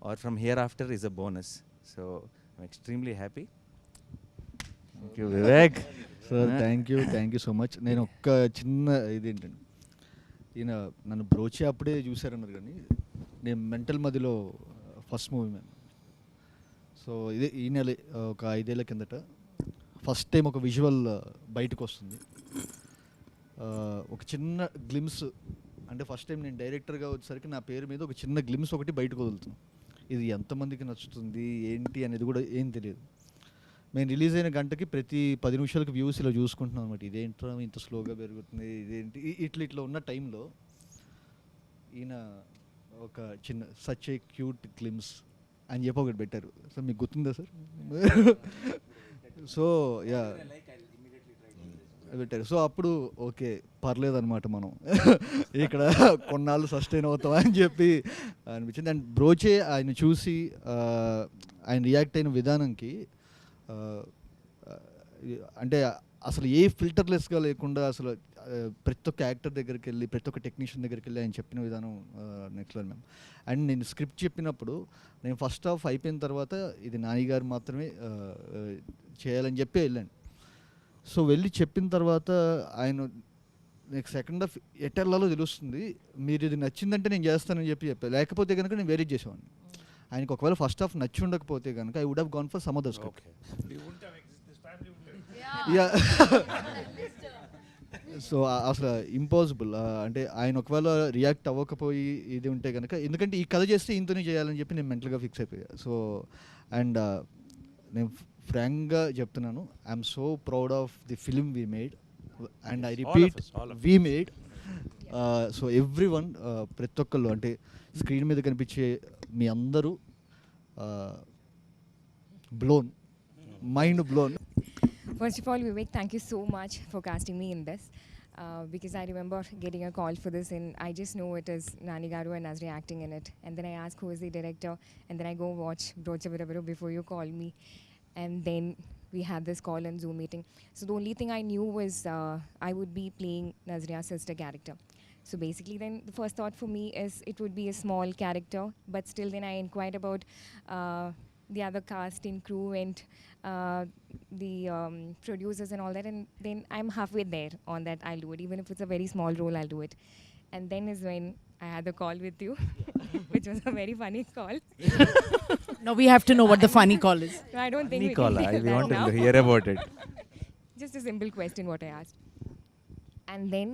or from hereafter is a bonus. So I'm extremely happy. Thank you, Vivek. Sir thank you so much. నేను ఒక్క చిన్న ఇదేంటండి, ఈయన నన్ను బ్రోచి అప్పుడే చూశారన్నారు కానీ నేను mental మదిలో ఫస్ట్ మూవీ మ్యాన్. సో ఇదే ఈ నెల ఒక 5 ఏళ్ల కిందట ఫస్ట్ టైం ఒక విజువల్ బయటకు వస్తుంది. ఒక చిన్న గ్లిమ్స్, అంటే ఫస్ట్ టైం నేను డైరెక్టర్గా వచ్చేసరికి నా పేరు మీద ఒక చిన్న గ్లిమ్స్ ఒకటి బయటకు వదులుతుంది. ఇది ఎంతమందికి నచ్చుతుంది ఏంటి అనేది కూడా ఏం తెలియదు. మేము రిలీజ్ అయిన గంటకి ప్రతి 10 నిమిషాలకు వ్యూస్ ఇలా చూసుకుంటున్నాం అనమాట. ఇదేంట్రా ఇంత స్లోగా పెరుగుతుంది, ఇదేంటి ఇట్లా ఉన్న టైంలో ఈయన ఒక చిన్న సచ్ ఏ క్యూట్ గ్లిమ్స్ అని చెప్పి ఒకటి పెట్టారు. సో మీకు గుర్తుందా సార్? సో యా పెట్టారు. సో అప్పుడు ఓకే పర్లేదన్నమాట, మనం ఇక్కడ కొన్నాళ్ళు సస్టైన్ అవుతాం అని చెప్పి అనిపించింది. అండ్ బ్రోచే ఆయన చూసి ఆయన రియాక్ట్ అయిన విధానంకి, అంటే అసలు ఏ ఫిల్టర్లెస్గా లేకుండా అసలు ప్రతి ఒక్క యాక్టర్ దగ్గరికి వెళ్ళి ప్రతి ఒక్క టెక్నీషియన్ దగ్గరికి వెళ్ళి ఆయన చెప్పిన విధానం నెక్స్ట్ లెవెల్ మ్యామ్. అండ్ నేను స్క్రిప్ట్ చెప్పినప్పుడు నేను ఫస్ట్ హాఫ్ అయిపోయిన తర్వాత ఇది నాని గారు మాత్రమే చేయాలని చెప్పి వెళ్ళాను. సో వెళ్ళి చెప్పిన తర్వాత ఆయన నెక్స్ట్ సెకండ్ హాఫ్ ఎటర్లలో తెలుస్తుంది, మీరు ఇది నచ్చిందంటే నేను చేస్తానని చెప్పాను, లేకపోతే కనుక నేను వేరే చేసేవాడిని. ఆయనకు ఒకవేళ ఫస్ట్ హాఫ్ నచ్చి ఉండకపోతే కనుక I would have gone for some other script. So అసలు ఇంపాసిబుల్. అంటే ఆయన ఒకవేళ రియాక్ట్ అవ్వకపోయి ఇది ఉంటే కనుక, ఎందుకంటే ఈ కథ చేస్తే ఇంతనే చేయాలని చెప్పి నేను మెంటల్గా ఫిక్స్ అయిపోయా. సో అండ్ నేను ఫ్రాంక్గా చెప్తున్నాను, I'm so proud of the film we made and I repeat we made. So every one, ప్రతి ఒక్కళ్ళు, అంటే స్క్రీన్ మీద కనిపించే మీ అందరూ blown, mind blown. First of all, Vivek, thank you so much for casting me in this. Because I remember getting a call for this, and I just know it is Nani Garu and Nazriya acting in it. And then I ask who is the director, and then I go watch Brocha Viravaru before you call me. And then we had this call and Zoom meeting. So the only thing I knew was I would be playing Nazriya's sister character. So basically then the first thought for me is it would be a small character, but still then I inquired about the other cast and crew and the producers and all that, and then I'm halfway there on that. I'll do it, even if it's a very small role, I'll do it. And then is when I had the call with you, which was a very funny call. Now we have to know what the funny call is. No, I don't think Funny we call, can I tell want that now. to hear about it. Just a simple question what I asked. And then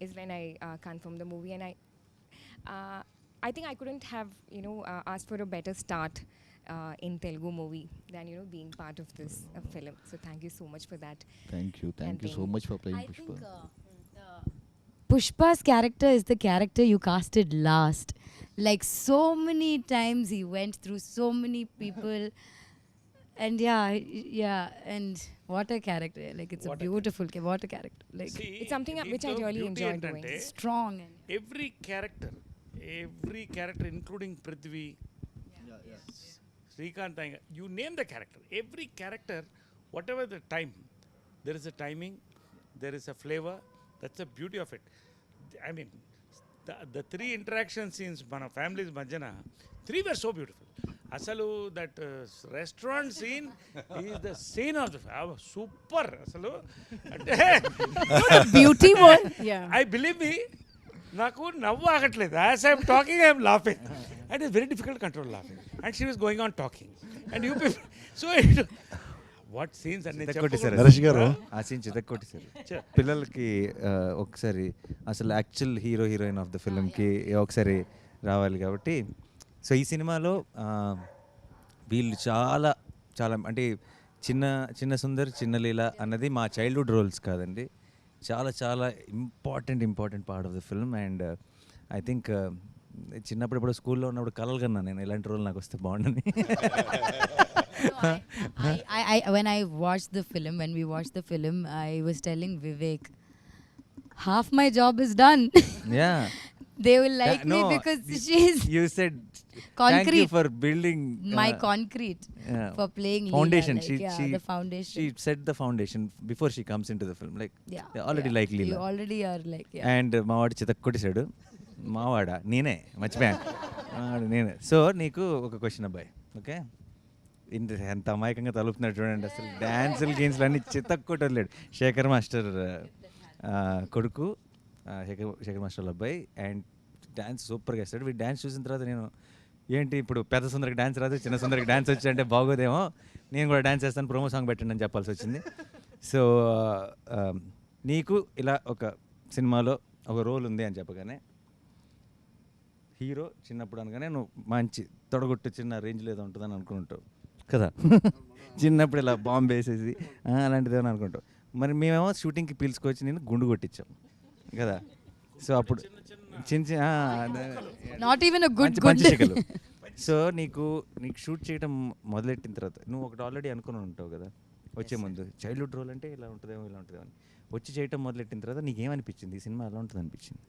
is when I confirmed the movie, and I think I couldn't have asked for a better start in Telugu movie than being part of this film. So thank you so much for that. Thank you so much for playing Pushpa. I think Pushpa's character is the character you casted last. Like so many times he went through so many people. And yeah, and what a character! Like it's a beautiful, what a character! Like It's something which I really enjoy doing. strong and every character including Prithvi, Srikanth, you name the character, every character whatever the time, there is a timing, there is a flavour, that's the beauty of it. I mean the 3 interaction scenes మన families మధ్యన 3 were so beautiful. అసలు that restaurant scene is the scene of the super. అసలు అంటే Beauty one. Yeah. I believe me, నాకు నవ్వు ఆగట్లేదు. As I'm talking I'm laughing and it's very difficult control laughing and she was going on talking and you people so it what scenes అన్ని చితక్కొట్టేశారు. నరేష్ గారు. ఆ scene చితక్కొట్టేశారు. పిల్లలకి ఒకసారి అసలు actual heroine of the ఫిల్మ్కి ఒకసారి రావాలి కాబట్టి. సో ఈ సినిమాలో వీళ్ళు చాలా చాలా అంటే చిన్న సుందర్, చిన్న లీల అన్నది మా చైల్డ్హుడ్ రోల్స్ కాదండి, చాలా చాలా important part of the film. And I think చిన్నప్పుడు ఇప్పుడు స్కూల్లో ఉన్నప్పుడు కలలు కన్నా నేను ఇలాంటి రోల్ నాకు వస్తే బాగుండని. when we watched the film, I was telling Vivek, half my job is done. Yeah. They will like me because she's You said thank you concrete. for building My concrete for playing foundation. Leela, like, The foundation. She set the foundation before she comes into the film. Like they already like You Leela. already are like and మావాడు చితక్కొట్టేశాడు. మావాడా నేనే మర్చిపోయాను. నేనే. So నీకు ఒక question అబ్బాయి, okay, ఎంత అమాయకంగా తలుపుతున్నాడు చూడండి. అసలు డ్యాన్సులు గేమ్స్లు అన్నీ చితక్కొట్టలేడు. శేఖర్ మాస్టర్ కొడుకు, శేఖర్ మాస్టర్ అబ్బాయి, అండ్ డ్యాన్స్ సూపర్గా వేస్తాడు. వీడు డ్యాన్స్ చూసిన తర్వాత నేను ఏంటి ఇప్పుడు పెద్ద సుందరికి డ్యాన్స్ రాదు, చిన్న సుందరికి డ్యాన్స్ వచ్చి అంటే బాగోదేమో, నేను కూడా డ్యాన్స్ చేస్తాను, ప్రోమో సాంగ్ పెట్టండి అని చెప్పాల్సి వచ్చింది. సో నీకు ఇలా ఒక సినిమాలో ఒక రోల్ ఉంది అని చెప్పగానే హీరో చిన్నప్పుడు అనగానే నువ్వు మంచి తొడగొట్టు చిన్న రేంజ్లో ఏదో ఉంటుందని అనుకుంటావు కదా. చిన్నప్పుడు ఇలా బాంబు వేసేసి అలాంటిది ఏమని అనుకుంటావు. మరి మేమేమో షూటింగ్కి పిలుచుకొచ్చి నేను గుండు కొట్టించాం కదా. సో అప్పుడు చిన్న not even a good పంచశిఖలు. సో నీకు షూట్ చేయడం మొదలెట్టిన తర్వాత నువ్వు ఒకటి ఆల్రెడీ అనుకుని ఉంటావు కదా వచ్చే ముందు, చైల్డ్హుడ్ రోల్ అంటే ఇలా ఉంటుందేమో ఇలా ఉంటుందేమో అని. వచ్చి చేయటం మొదలెట్టిన తర్వాత నీకేమనిపించింది ఈ సినిమా ఎలా ఉంటుంది అనిపించింది?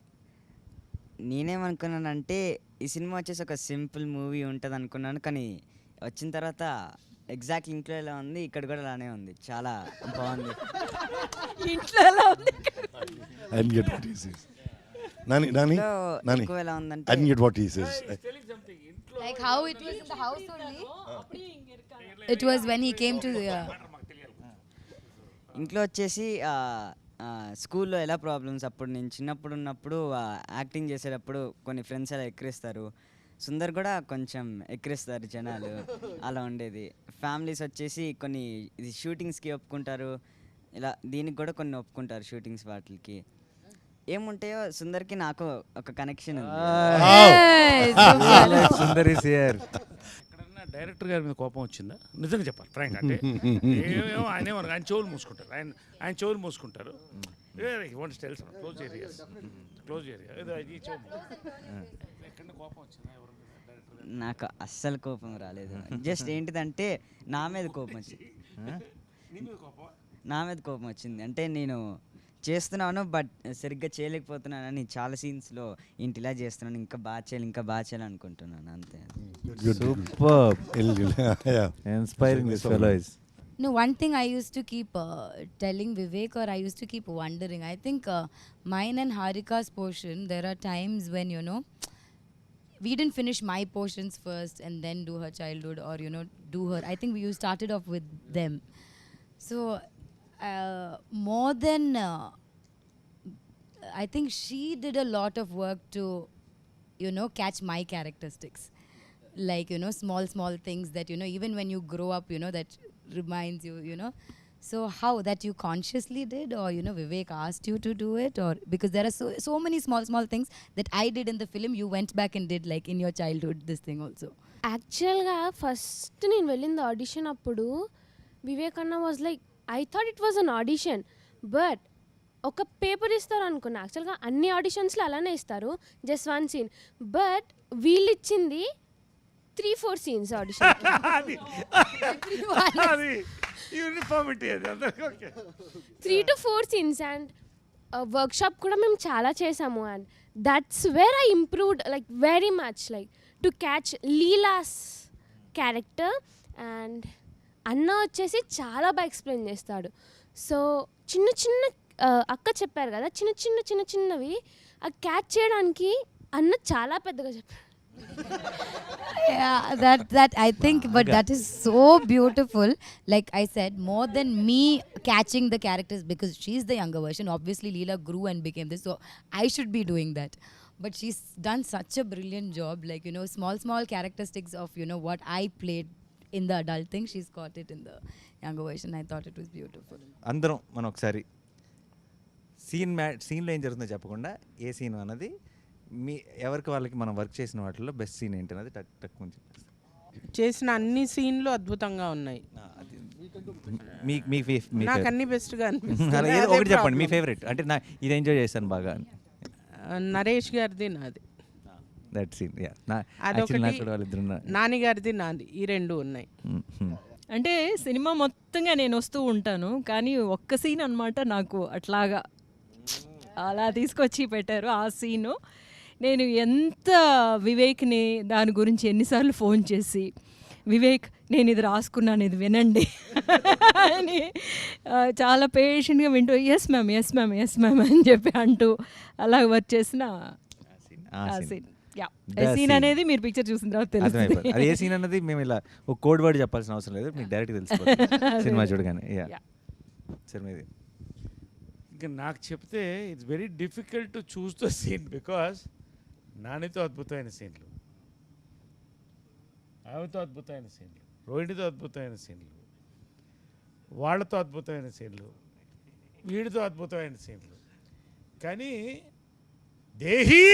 నేనేమనుకున్నానంటే ఈ సినిమా వచ్చేసి ఒక సింపుల్ మూవీ ఉంటుంది అనుకున్నాను, కానీ వచ్చిన తర్వాత ఎగ్జాక్ట్ ఇంట్లో ఎలా ఉంది ఇక్కడ కూడా అలానే ఉంది, చాలా బాగుంది. ఇంట్లో ఎలా ఉంది? I didn't get what he says. Nani, ఎక్కువ ఎలా ఉందంటే I didn't get what he says. like how it was in the house only. It was when he came to the ఇంట్లో వచ్చేసి స్కూల్లో ఎలా ప్రాబ్లమ్స్, అప్పుడు నేను చిన్నప్పుడు ఉన్నప్పుడు యాక్టింగ్ చేసేటప్పుడు కొన్ని ఫ్రెండ్స్ అలా ఎక్కిరిస్తారు, సుందర్ కూడా కొంచెం ఎక్కిరిస్తారు జనాలు, అలా ఉండేది. ఫ్యామిలీస్ వచ్చేసి కొన్ని ఇది షూటింగ్స్కి ఒప్పుకుంటారు, ఇలా దీనికి కూడా కొన్ని ఒప్పుకుంటారు షూటింగ్స్ వాటికి. ఏముంటాయో సుందర్కి నాకు ఒక కనెక్షన్ ఉంది. ఎక్కడన్నా డైరెక్టర్ గారి మీద కోపం వచ్చిందా? నిజంగా చెప్పాలి ఫ్రాంక్. అంటే ఏమో ఆయన చెవులు మూసుకుంటారు, ఆయన చెవులు మూసుకుంటారు. క్లోజ్ ఏరియా ఎక్కడ కోపం వచ్చిందా? నాకు అస్సలు కోపం రాలేదు. జస్ట్ ఏంటిదంటే నా మీద కోపం వచ్చింది. నా మీద కోపం వచ్చింది అంటే నేను చేస్తున్నాను బట్ సరిగ్గా చేయలేకపోతున్నానని చాలా సీన్స్లో ఇంటి ఇలా చేస్తున్నాను, ఇంకా బాగా చేయాలి అనుకుంటున్నాను, అంతే. Inspiring this fellow is. No, one thing I used to keep telling Vivek, or I used to keep wondering, I think mine and Harika's portion, there are times when, you know, we didn't finish my portions first and then do her childhood, or, you know, do her. I think we started off with them. So, more than, I think she did a lot of work to, you know, catch my characteristics. Like, you know, small things that, you know, even when you grow up, you know, that reminds you, you know. So how that you consciously did, or, you know, Vivek asked you to do it, or because there are so many small things that I did in the film, you went back and did like in your childhood this thing also. యాక్చువల్గా first నేను వెళ్ళింది audition అప్పుడు వివేక్ అన్న was like, I thought it was an audition, but ఒక paper ఇస్తారు అనుకున్నా. యాక్చువల్గా అన్ని ఆడిషన్స్లో అలానే ఇస్తారు, జస్ట్ వన్ సీన్, బట్ వీళ్ళు ఇచ్చింది 3-4 scenes audition. అది అది యూనిఫార్మిటీ అది అందరికీ okay 3 to 4 scenes and workshop కూడా మేము చాలా చేసాము and that's where I improved like very much like to catch Leela's character and అన్న వచ్చేసి చాలా బాగా ఎక్స్ప్లెయిన్ చేస్తాడు. సో చిన్న చిన్న అక్క చెప్పారు కదా చిన్నవి ఆ క్యాచ్ చేయడానికి అన్న చాలా పెద్దగా చెప్పాడు. Yeah, that I think, but that is so beautiful. Like I said, more than me catching the characters, because she's the younger version. Obviously, Leela grew and became this, so I should be doing that. But she's done such a brilliant job. Like, you know, small characteristics of, you know, what I played in the adult thing, she's got it in the younger version. I thought it was beautiful. అందరం మనం ఒకసారి సీన్లో ఏం జరుగుతుందో చెప్పకుండా ఏ scene అన్నది మీ ఎవరికి వాళ్ళకి మనం వర్క్ చేసిన వాటిలో బెస్ట్ సీన్ ఏంటి అన్నది టక్ టక్ ముందు చేసిన అన్ని సీన్లు అద్భుతంగా ఉన్నాయి. నాకు అన్ని బెస్ట్గా అనిపిస్తుంది. ఒకటి చెప్పండి మీ ఫేవరెట్, అంటే నా ఇది ఎంజాయ్ చేశాను బాగా. నరేష్ గారిది నాది, దట్ సీన్ అదొకటి. నాని గారిది నాది, ఈ రెండు ఉన్నాయి. అంటే సినిమా మొత్తంగా నేను వస్తూ ఉంటాను, కానీ ఒక్క సీన్ అనమాట నాకు అట్లాగా అలా తీసుకొచ్చి పెట్టారు. ఆ సీను నేను ఎంత వివేక్ని దాని గురించి ఎన్నిసార్లు ఫోన్ చేసి, వివేక్ నేను ఇది రాసుకున్నాను ఇది వినండి అని చాలా పేషెంట్గా వింటూ ఎస్ మ్యామ్ అని చెప్పి అంటూ అలా వర్క్ చేసిన ఆ సీన్. సీన్ అనేది మీరు పిక్చర్ చూసిన తర్వాత తెలుస్తుంది. అది ఏ సీన్ అన్నది మేము ఇలా ఒక కోడ్ వర్డ్ చెప్పాల్సిన అవసరం లేదు, మీకు డైరెక్ట్ తెలిసిపోతుంది సినిమా చూడగానే. సరే మీది. ఇంకా నాకు చెప్తే it's very difficult to choose the scene because నానితో అద్భుతమైన సీన్లు, ఆమెతో అద్భుతమైన సీన్లు, రోహిణితో అద్భుతమైన సీన్లు, వాళ్ళతో అద్భుతమైన సీన్లు, వీడితో అద్భుతమైన సీన్లు, కానీ దేహి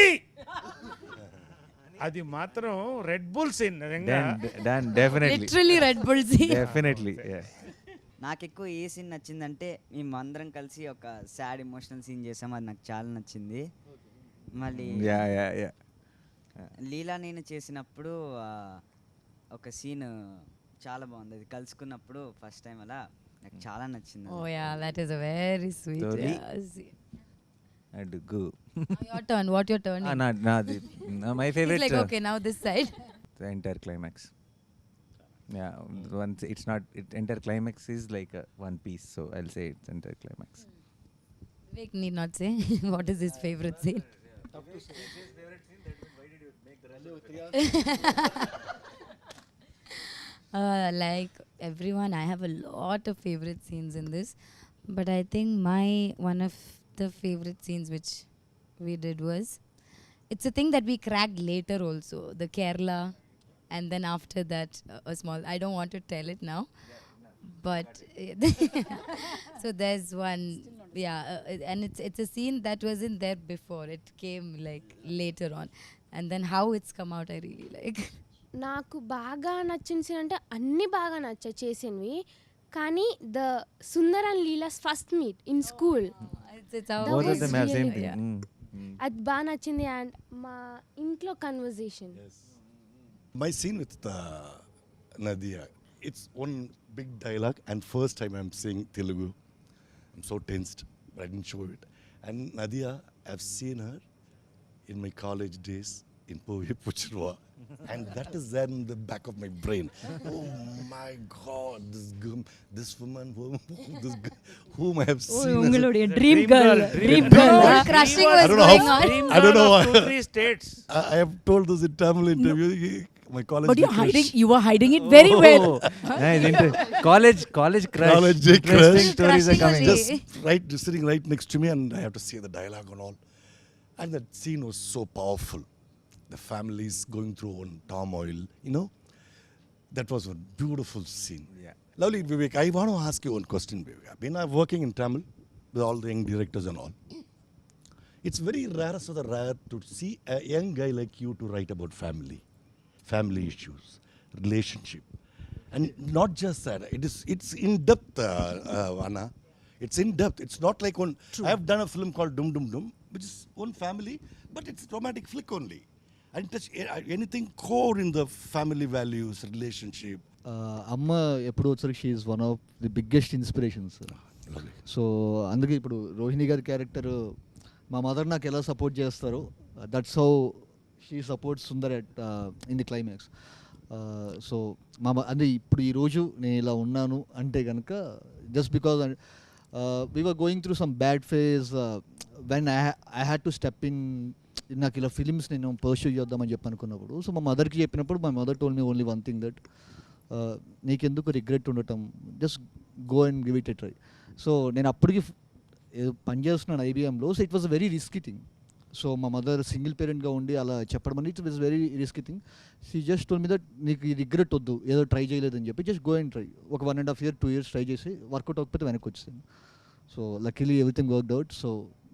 అది మాత్రం Red Bull scene. Literally Red Bull scene. Definitely. నాకు ఎక్కువ ఏ సీన్ నచ్చిందంటే మేము అందరం కలిసి ఒక సాడ్ ఎమోషనల్ సీన్ చేసాం, అది నాకు చాలా నచ్చింది. మళ్ళీ లీలా నేను చేసినప్పుడు ఒక సీన్ చాలా బాగుంది, అది కలుసుకున్నప్పుడు ఫస్ట్ టైం అలా నాకు చాలా నచ్చింది. Oh yeah, that is a very sweet. అడుగు. Your turn. What your turn? My favorite. It's like okay, now this side. The entire climax. Yeah, once it's not. Entire climax is like one piece, so I'll say it's entire climax. Vivek need not say what is his favorite scene. Like everyone, I have a lot of favorite scenes in this, but I think one of the favorite scenes which we did was, it's a thing that we cracked later also, the Kerala, and then after that a small, I don't want to tell it now, but so there's one, and it's a scene that wasn't there before, it came like later on, and then how it's come out I really like. నాకు బాగా నచ్చిన scene అంటే అన్నీ బాగా నచ్చాయి చేసినవి, కానీ the Sundar and Leela's first meet in school అది బాగా నచ్చింది. అండ్ మా ఇంట్లో conversation. My scene with Nadia, it's one big dialogue and first time I'm saying Telugu. I'm so tensed, but I didn't show it. And Nadia, I've seen her in my college days in Puchirwa. And that is there in the back of my brain. Oh my God, this woman, whom I have seen. Dream girl. Crushing was going on. I don't know why. 2-3 states. I have told this in Tamil interview. My college. But you were hiding it very well. College crush. College crush. Stories are coming. Just sitting right next to me, and I have to say the dialogue and all. And that scene was so powerful. The family is going through one turmoil, you know. That was a beautiful scene. Yeah. Lovely, Vivek. I want to ask you one question, Vivek. I've been working in Tamil with all the young directors and all. It's very rare to see a young guy like you to write about family issues, relationship, and not just that. It's in depth, Anna. It's in depth. It's not like one. True. I have done a film called Dum Dum Dum, which is one family, but it's romantic flick only. and touch anything core in the family values, relationship. అమ్మ ఎప్పుడు వచ్చరికి she is one of the biggest inspirations. Lovely. So అందుకే ఇప్పుడు రోహిణి గారి character మా mother నాకు ఎలా support చేస్తారో that's how she supports Sundar at in the climax. So అంటే ఇప్పుడు ఈరోజు నేను ఇలా ఉన్నాను అంటే కనుక just because we were going through some bad phase when I had to step in. నాకు ఇలా ఫిలిమ్స్ నేను పర్స్యూ చేద్దామని చెప్పి అనుకున్నప్పుడు, సో మా మదర్కి చెప్పినప్పుడు my mother told me only one thing that నీకెందుకు రిగ్రెట్ ఉండటం, just go and give it a try. So నేను అప్పటికి పనిచేస్తున్నాను ఐబీఎంలో. So it was a very risky thing. So మా మదర్ సింగిల్ పేరెంట్గా ఉండి అలా చెప్పడం అనేది it was very risky thing. She just told me that నీకు ఈ రిగ్రెట్ వద్దు, ఏదో ట్రై చేయలేదని చెప్పి జస్ట్ గో అండ్ ట్రై. ఒక 1.5 years 2 years ట్రై చేసి వర్కౌట్ అవ్వకపోతే వెనక్కి వచ్చేసాను. So luckily everything worked out. So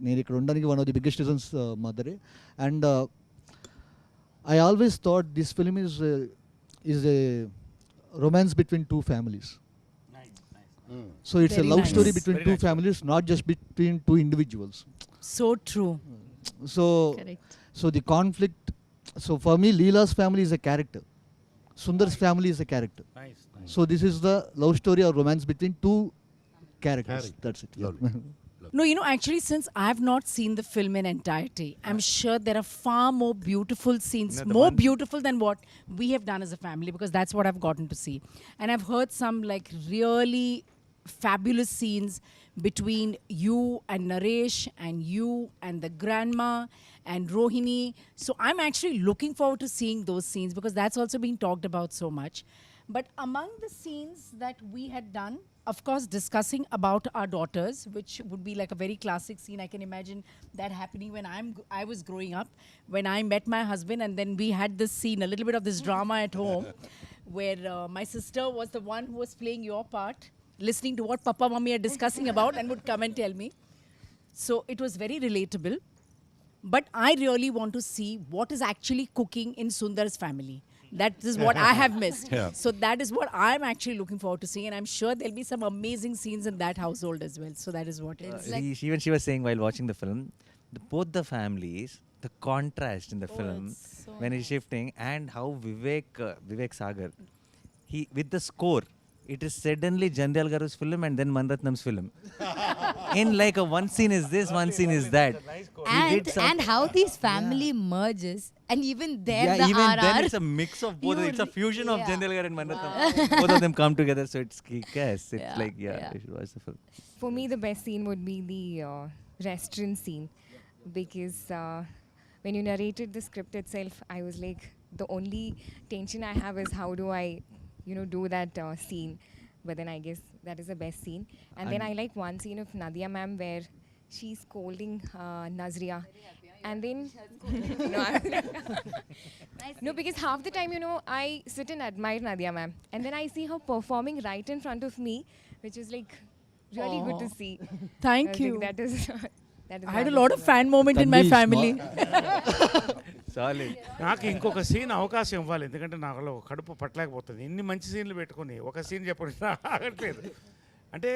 నేను ఇక్కడ ఉండడానికి one of the biggest reasons మదరే. And I always thought this film is a romance between two families. So it's Very a love nice. story between Very two nice. families, not just between two individuals. So true. So Correct. so the conflict, so for me Leela's family is a character, Sundar's family is a character. Nice. So this is the love story or romance between two characters. That's it. Lovely. No, you know, actually, since I have not seen the film in entirety, I'm sure there are far more beautiful scenes, No, the more one- beautiful than what we have done as a family, because that's what I've gotten to see. And I've heard some like really fabulous scenes between you and Naresh and you and the grandma and Rohini. So I'm actually looking forward to seeing those scenes, because that's also being talked about so much. But among the scenes that we had done, of course, discussing about our daughters, which would be like a very classic scene. I can imagine that happening when I was growing up, when I met my husband, and then we had this scene, a little bit of this drama at home, where my sister was the one who was playing your part, listening to what Papa Mummy are discussing about, and would come and tell me. So it was very relatable. But I really want to see what is actually cooking in Sundar's family. That is what I have missed. Yeah. So that is what I'm actually looking forward to seeing, and I'm sure there'll be some amazing scenes in that household as well. So that is what it is. Even she was saying while watching the film, both the families, the contrast in the film it's so when he's shifting, and how Vivek Sagar, he with the score, it is suddenly Jandal Garu's film and then Manratnam's film. In like a one scene is this, one scene is that. He did And how these family merges, and even there Yeah, the even RR. then it's a mix of both. You It's a fusion of yeah. Jandal Gar and Manratnam. Both of them come together, so it's kick-ass. It's Yeah, like, yeah, yeah. you should watch the film. For me, the best scene would be the restaurant scene, because when you narrated the script itself, I was like, the only tension I have is how do I, do that scene. But then I guess that is the best scene. And then I like one scene of Nadia ma'am where she's scolding Nazriya. And then, no, because half the time, I sit and admire Nadia ma'am. And then I see her performing right in front of me, which is like really good to Aw. see. Thank I was you. like, that is I had a lot of fan moment in my Tanvi is family. Solid. నాకు ఇంకొక scene అవకాశం ఇవ్వాలి, ఎందుకంటే నాకు కడుపు పట్టలేకపోతుంది. ఇన్ని మంచి సీన్లు పెట్టుకుని ఒక సీన్ చెప్పడం ఆగట్లేదు. అంటే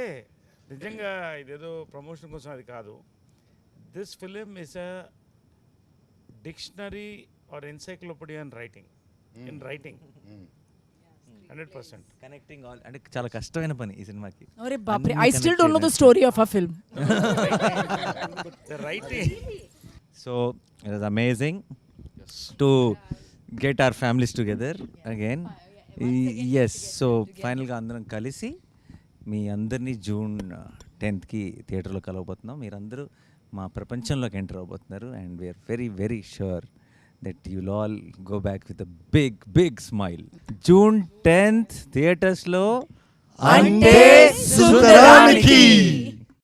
నిజంగా ఇదేదో ప్రమోషన్ కోసం అది కాదు. This film is a dictionary or encyclopedia in writing. 100%. Connecting all, అంటే చాలా కష్టమైన పని ఈ సినిమాకి. Arre baapre, అన్ని I still connect don't know the చేయడానికి. story of our film. The writing. So it was amazing to get our families together again. Yes, so ఫైనల్గా అందరం కలిసి మీ అందరినీ June 10th థియేటర్లో కలవబోతున్నాం. మీరందరూ మా ప్రపంచంలోకి ఎంటర్ అవబోతున్నారు, and we are very very sure that you'll all go back with a big smile. June 10th థియేటర్స్లో Ante Sundaraniki.